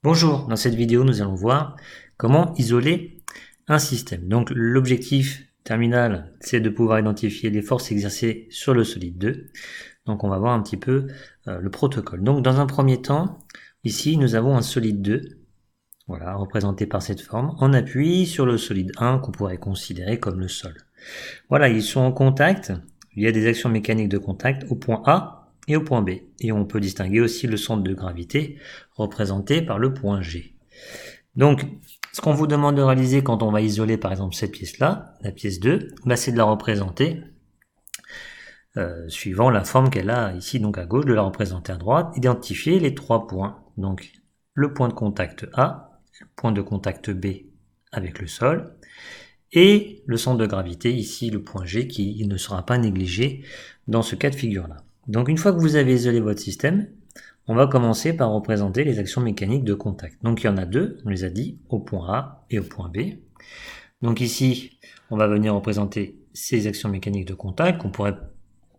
Bonjour, dans cette vidéo nous allons voir comment isoler un système. Donc l'objectif terminal c'est de pouvoir identifier les forces exercées sur le solide 2. Donc on va voir un petit peu le protocole. Donc dans un premier temps, ici nous avons un solide 2, voilà, représenté par cette forme. On appuie sur le solide 1 qu'on pourrait considérer comme le sol. Voilà, ils sont en contact, il y a des actions mécaniques de contact au point A et au point B. Et on peut distinguer aussi le centre de gravité représenté par le point G. Donc, ce qu'on vous demande de réaliser quand on va isoler par exemple cette pièce-là, la pièce 2, c'est de la représenter suivant la forme qu'elle a ici, donc à gauche, de la représenter à droite, identifier les trois points. Donc, le point de contact A, le point de contact B avec le sol, et le centre de gravité, ici le point G, qui ne sera pas négligé dans ce cas de figure-là. Donc une fois que vous avez isolé votre système, on va commencer par représenter les actions mécaniques de contact. Donc il y en a deux, on les a dit, au point A et au point B. Donc ici, on va venir représenter ces actions mécaniques de contact, qu'on pourrait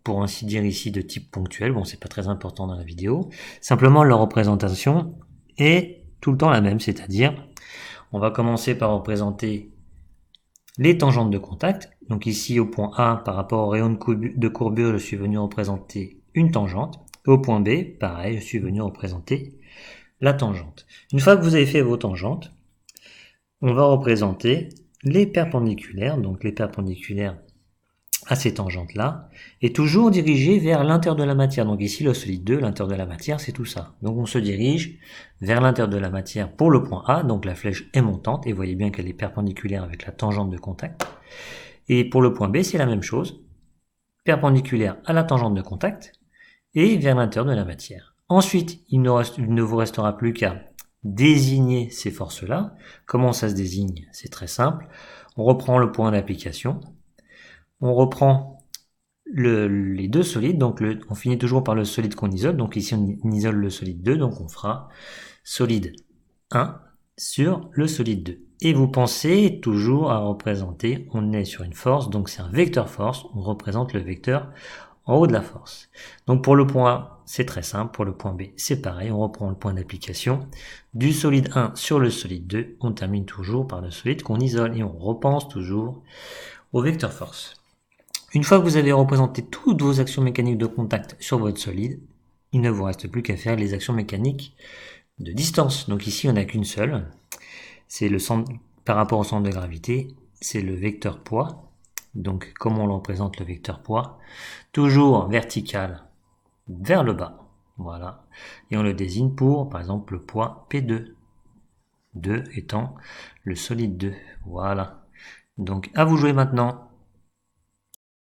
pour ainsi dire ici de type ponctuel. Bon, c'est pas très important dans la vidéo. Simplement, leur représentation est tout le temps la même, c'est-à-dire, on va commencer par représenter les tangentes de contact. Donc ici au point A, par rapport au rayon de courbure, je suis venu représenter une tangente. Au point B, pareil, je suis venu représenter la tangente. Une fois que vous avez fait vos tangentes, on va représenter les perpendiculaires, donc les perpendiculaires à ces tangentes-là, et toujours dirigés vers l'intérieur de la matière. Donc ici, le solide 2, l'intérieur de la matière, c'est tout ça. Donc on se dirige vers l'intérieur de la matière pour le point A, donc la flèche est montante, et vous voyez bien qu'elle est perpendiculaire avec la tangente de contact. Et pour le point B, c'est la même chose, perpendiculaire à la tangente de contact, et vers l'intérieur de la matière. Ensuite, il ne vous restera plus qu'à désigner ces forces-là. Comment ça se désigne? C'est très simple. On reprend le point d'application, on reprend les deux solides, donc on finit toujours par le solide qu'on isole, donc ici on isole le solide 2, donc on fera solide 1 sur le solide 2. Et vous pensez toujours à représenter, on est sur une force, donc c'est un vecteur force, on représente le vecteur en haut de la force. Donc pour le point A, c'est très simple, pour le point B, c'est pareil, on reprend le point d'application. Du solide 1 sur le solide 2, on termine toujours par le solide qu'on isole, et on repense toujours au vecteur force. Une fois que vous avez représenté toutes vos actions mécaniques de contact sur votre solide, il ne vous reste plus qu'à faire les actions mécaniques de distance. Donc ici, on n'a qu'une seule. C'est le centre, par rapport au centre de gravité, c'est le vecteur poids. Donc, comment on représente le vecteur poids? Toujours vertical vers le bas. Voilà. Et on le désigne pour, par exemple, le poids P2. 2 étant le solide 2. Voilà. Donc, à vous jouer maintenant.